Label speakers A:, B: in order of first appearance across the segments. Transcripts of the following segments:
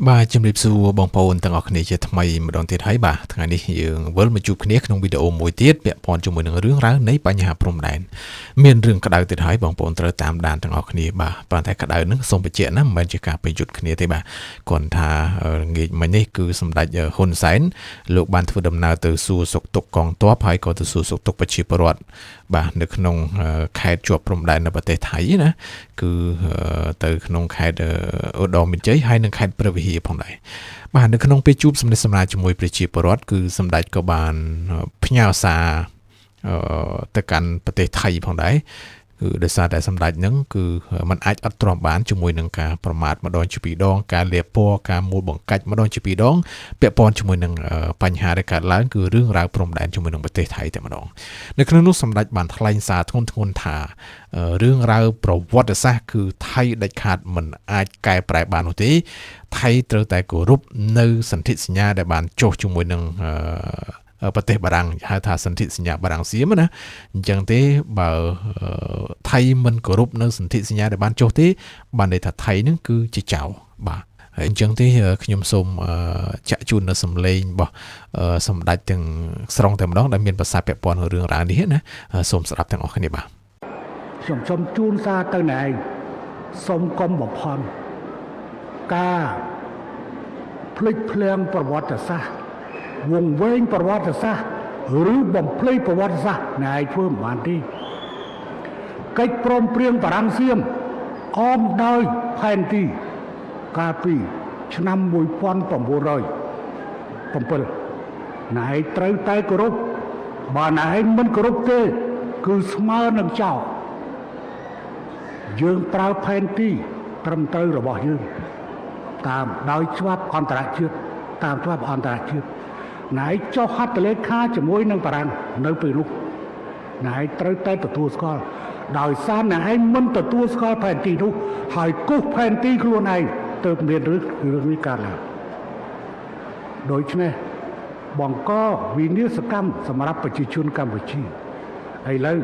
A: បាទជំរាបសួរបងប្អូនទាំងអស់គ្នាជាថ្មីម្ដងទៀតហើយបាទថ្ងៃនេះយើងវិលមកជួបគ្នាក្នុងវីដេអូមួយទៀតពាក់ព័ន្ធជាមួយនឹងរឿងរ៉ាវនៃបញ្ហាព្រំដែនមានរឿងក្តៅទៀតហើយបងប្អូនត្រូវតាមដានទាំងអស់គ្នាបាទប៉ុន្តែក្តៅហ្នឹងសូមបញ្ជាក់ណាមិនមែនជាការប្រយុទ្ធគ្នាទេបាទគ្រាន់ថាងាកមិញនេះគឺសម្ដេចហ៊ុនសែនលោកបានធ្វើដំណើរទៅសួរសុខទុក្ខកងទ័ពហើយក៏ទៅសួរសុខទុក្ខប្រជាពលរដ្ឋបាទនៅក្នុងខេត្តជាប់ព្រំដែននៅប្រទេសថៃណាគឺទៅក្នុងខេត្តឧត្តរមានជ័យហើយនិងខេត្តព្រះវិហារផងដែរបាទនៅក្នុងពេលជួបសម្ដែងសម្រាប់ជាមួយប្រជាពលរដ្ឋគឺសម្ដេចក៏បានផ្ញើសារទៅកាន់ប្រទេសថៃផងដែរគឺដោយសារតែសម្ដេចហ្នឹងគឺมันអាចអត់ទ្រាំបានជាមួយនឹងការប្រមាថម្ដងជាពីរដងការលាបពណ៌ការមូលបង្កាច់ម្ដងជាពីរដងពាក់ព័ន្ធជាមួយនឹងបញ្ហាដែលកើតឡើងគឺរឿងរ៉ាវព្រំដែនជាមួយនឹងប្រទេសថៃតែម្ដងនៅក្នុងនោះសម្ដេចបានថ្លែងសារធ្ងន់ធ្ងរថារឿងរ៉ាវប្រវត្តិសាស្ត្រគឺថៃដាច់ខាតមិនអាចកែប្រែបាននោះទេថៃត្រូវតែគោរពនៅសន្ធិសញ្ញាដែលបានចុះជាមួយនឹងប្រទេសបារាំងហៅថាសន្ធិសញ្ញាបារាំងសៀមណាអញ្ចឹងទេបើថៃមិនគោរពនៅសន្ធិសញ្ញាដែលបានចុះទេបានន័យថាថៃនឹងគឺជាចោរបាទហើយអញ្ចឹងទេខ្ញុំសូមចាក់ជូននៅសម្លេងរបស់សម្ដេចទាំងស្រុងតែម្ដងដែលមានប្រសាសន៍ពាក់ព័ន្ធនឹងរឿងរ៉ាវនេះណាសូមស្ដាប់ទាំងអស់គ្នាបាទ
B: ខ្ញុំសូមជូនសារទៅណែឯងសូមកុំបំផន់ការភ្លេចភ្លាំងប្រវត្តិសាស្ត្រវង្វេងប្រវត្តិសាស្ត្រឬបំភ្លៃប្រវត្តិសាស្ត្រណែឯងធ្វើមិនបានទេកិច្ចព្រមព្រៀងបារាំងសៀមអមដោយផែនទីកាលពីឆ្នាំ1907ណែឯងត្រូវតែគោរពបើណែឯងមិនគោរពទេគឺស្មើនឹងចោលយើងប្រើផែនទីត្រឹមត្រូវរបស់យើងតាមដោយច្បាប់អន្តរជាតិតាមច្បាប់អន្តរជាតិណែឯងចុះហត្ថលេខាជាមួយនឹងបារាំងនៅពេលនោះណែឯងត្រូវតែទទួលស្គាល់ដោយសារណែឯងមិនទទួលស្គាល់ផែនទីនោះហើយគូសផែនទីខ្លួនឯងទើបមានរឿងនេះកើតឡើងដូច្នេះបង្កវិនាសកម្មសម្រាប់ប្រជាជនកម្ពុជាឥឡូវ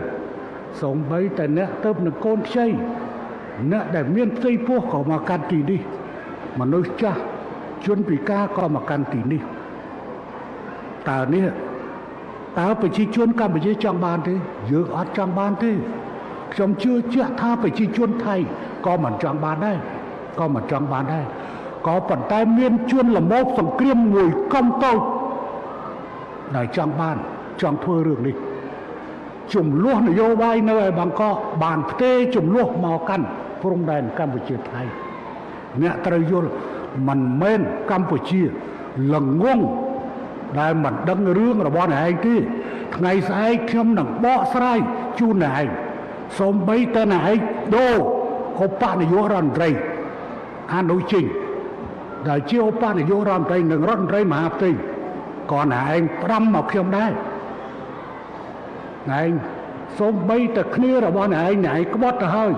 B: សូម្បីតែអ្នកទៅនឹងកូនខ្ចីអ្នកដែលមានផ្ទៃពោះក៏មកកាន់ទីនេះមនុស្សចាស់ជនពិការក៏មកកាន់ទីនេះតើប្រជាជនកម្ពុជាចង់បានទេយើងអត់ចង់បានទេខ្ញុំជឿជាក់ថាប្រជាជនថៃក៏មិនចង់បានដែរក៏ប៉ុន្តែមានជនល្មោកសង្គ្រាមមួយកុំតូចដែលចង់ធ្វើរឿងនេះចំនួននយោបាយនៅឯបាងកកបានផ្ទេរចំនួនមកកាន់ព្រំដែនកម្ពុជាថៃអ្នកត្រូវយល់មិនមែនកម្ពុជាល្ងងដែលមិនដឹងរឿងរបស់អ្នកឯងទេថ្ងៃស្អែកខ្ញុំនឹងបកស្រាយជូនអ្នកឯងសូម្បីតែអ្នកឯងដូរឧបនាយករដ្ឋមន្ត្រីអនុជិញដែលជាឧបនាយករដ្ឋមន្ត្រីនិងរដ្ឋមន្ត្រីមហាផ្ទៃក៏អ្នកឯងផ្ដាំមកខ្ញុំដែរអ្នកឯងសូម្បីតែគ្នារបស់អ្នកឯងក្បត់ទៅហើយ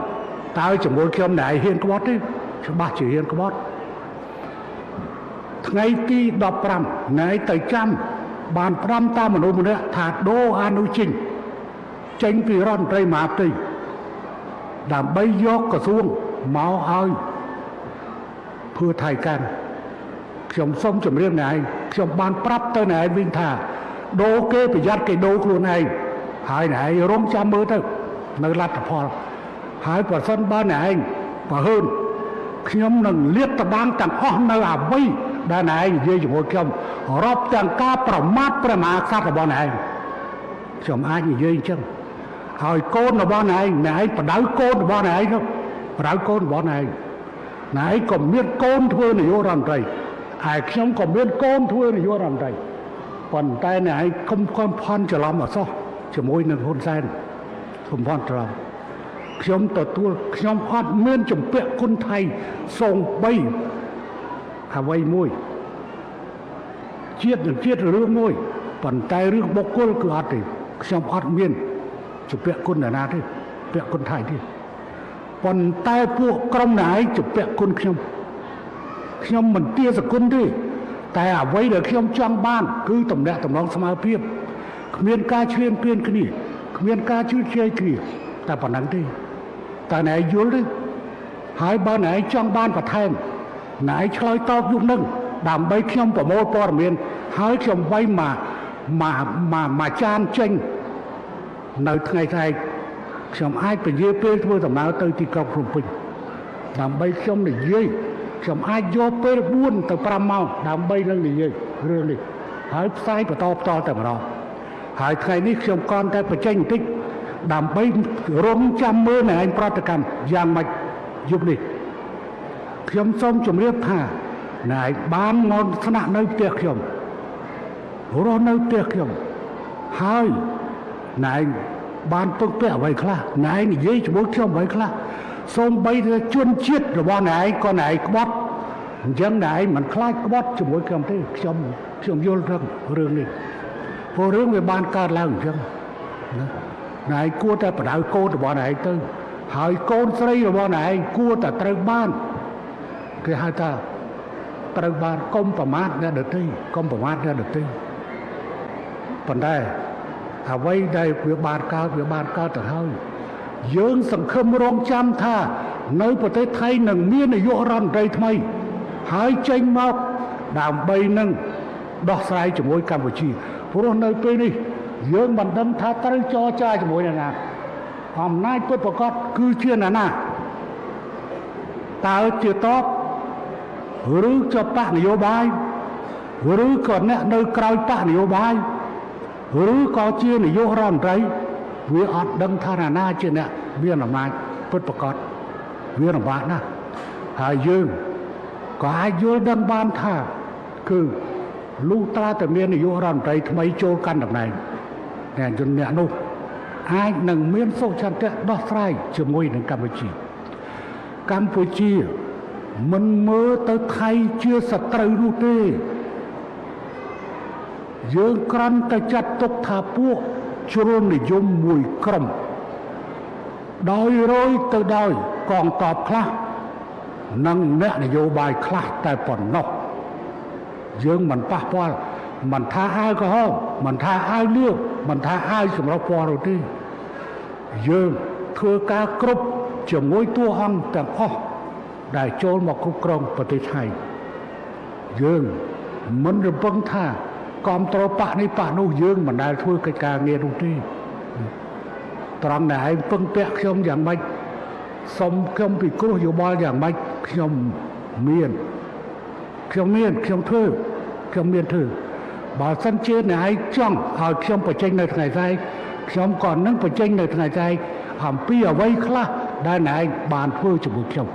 B: តើជាមួយខ្ញុំអ្នកឯងហ៊ានក្បត់ទេច្បាស់ជាហ៊ានក្បត់ថ្ងៃទី15ណែទៅចាំបានផ្ដាំតាមមនុស្សម្នាក់ថាដូរអនុជិញចេញពីរដ្ឋមន្ត្រីមហាផ្ទៃដើម្បីយកក្រសួងមកឲ្យធ្វើថៃកាន់ខ្ញុំសូមជម្រាបណែឯងខ្ញុំបានប្រាប់ទៅណែឯងវិញថាដូរគេប្រយ័ត្នគេដូរខ្លួនឯងហើយណែឯងរងចាំមើលទៅនៅលទ្ធផលហើយប្រសិនបើណែឯងបើហ៊ើនខ្ញុំនឹងលាតត្រដាងទាំងអស់នៅអ្វីដែលណែឯងនិយាយជាមួយខ្ញុំរាប់ទាំងការប្រមាថព្រះមហាក្សត្ររបស់ណែឯងខ្ញុំអាចនិយាយអញ្ចឹងហើយកូនរបស់ណែឯងបដៅកូនរបស់ណែឯងទៅបដៅកូនរបស់ណែឯងក៏មានកូនធ្វើនាយករដ្ឋមន្ត្រីហើយខ្ញុំក៏មានកូនធ្វើនាយករដ្ឋមន្ត្រីប៉ុន្តែណែឯងកុំផន់ច្រឡំអសោះជាមួយនឹងហ៊ុនសែនកុំផន់ច្រឡំខ្ញុំអត់មានជំពាក់គុណថៃសូម្បីអ្វីមួយជាតិនឹងជាតិរឿងមួយប៉ុន្តែរឿងបុគ្គលគឺអត់ទេខ្ញុំអត់មានជំពាក់គុណណាទេពាក់គុណថៃទេប៉ុន្តែពួកក្រុមណែឯងជំពាក់គុណខ្ញុំមិនទាសគុណទេតែអ្វីដែលខ្ញុំចង់បានគឺតំណែងតំណងស្មើភាពគ្មានការឈ្លានពានគ្នាគ្មានការជឿជែកគ្នាតែប៉ុណ្ណឹងទេតើណែឯងយល់ទេហើយបើណែឯងចង់បានបន្ថែម ណែឆ្លើយតបយុគនឹងដើម្បីខ្ញុំប្រមូលព័ត៌មានហើយខ្ញុំវាយមកចានចេញនៅថ្ងៃស្អែកខ្ញុំអាចពជាពេលធ្វើដំណើរទៅទីក្រុងភ្នំពេញដើម្បីខ្ញុំនិយាយខ្ញុំអាចយកពេល4ទៅ5ម៉ោងដើម្បីនឹងនិយាយរឿងនេះហើយផ្សាយបន្តតែម្ដងហើយថ្ងៃនេះខ្ញុំគ្រាន់តែបញ្ចេញបន្តិចដើម្បីរំចាំមើលនៅឯប្រតិកម្មយ៉ាងម៉េចយប់នេះខ្ញុំសូមជម្រាបថាណែបានមកស្នាក់នៅផ្ទះខ្ញុំរស់នៅផ្ទះខ្ញុំហើយណែបានពឹកពាក់អ្វីខ្លះណែនិយាយជាមួយខ្ញុំអ្វីខ្លះសូម្បីតែជនជាតិរបស់ណែក៏ណែក្បត់អញ្ចឹងណែមិនខ្លាចក្បត់ជាមួយខ្ញុំទេខ្ញុំយល់រឿងនេះព្រោះរឿងវាបានកើតឡើងអញ្ចឹងណាណែគួរតែបដៅកូនរបស់ណែទៅហើយកូនស្រីរបស់ណែគួរតែត្រូវបានគេហៅថាត្រូវបានកុំប្រមាថអ្នកដទៃកុំប្រមាថអ្នកដទៃប៉ុន្តែអ្វីដែលវាបានកើតទៅហើយយើងសង្ឃឹមរងចាំថានៅប្រទេសថៃនឹងមាននាយករដ្ឋមន្ត្រីថ្មីហើយចេញមកដើម្បីនឹងដោះស្រាយជាមួយកម្ពុជាព្រោះនៅពេលនេះយើងមិនដឹងថាត្រូវចរចាជាមួយអ្នកណាអំណាចពិតប្រាកដគឺជាអ្នកណាតើជាតបឬជាបកនយោបាយឬក៏អ្នកនៅក្រៅបកនយោបាយឬក៏ជានាយករដ្ឋមន្ត្រីវាអត់ដឹងថាណាជាអ្នកមានអំណាចពិតប្រាកដវាលំបាកណាស់ហើយយើងក៏អាចយល់ដឹងបានថាគឺលុះត្រាតែមាននាយករដ្ឋមន្ត្រីថ្មីចូលកាន់តំណែងតែជនអ្នកនោះអាចនឹងមានសុខឆន្ទៈដោះស្រាយជាមួយនឹងកម្ពុជាមិនមើលទៅថៃជាសត្រូវនោះទេយើងគ្រាន់តែចាត់ទុកថាពួកជ្រុលនិយមមួយក្រុមដោយរយទៅដោយកងទ័ពខ្លះនិងអ្នកនយោបាយខ្លះតែប៉ុណ្ណោះយើងមិនប៉ះពាល់មិនថាអាវក្រហមមិនថាអាវលឿងមិនថាអាវសម្រាប់ពណ៌នោះទេយើងធ្វើការគ្រប់ជាមួយតួអង្គទាំងអស់ដែលចូលមកគ្រប់គ្រងប្រទេសថៃយើងមិនរំពឹងថាគ្រប់ត្របកនេះបកនោះយើងមិនដែលធ្វើកិច្ចការងារនោះទេត្រង់ដែលឯងពឹងពាក់ខ្ញុំយ៉ាងម៉េចសុំខ្ញុំពិគ្រោះយោបល់យ៉ាងម៉េចខ្ញុំមានធ្វើបើសិនជាអ្នកឯងចង់ឲ្យខ្ញុំបញ្ចេញនៅថ្ងៃស្អែកខ្ញុំក៏នឹងបញ្ចេញនៅថ្ងៃស្អែកអំពីអ្វីខ្លះដែលអ្នកឯងបានធ្វើជាមួយខ្ញុំ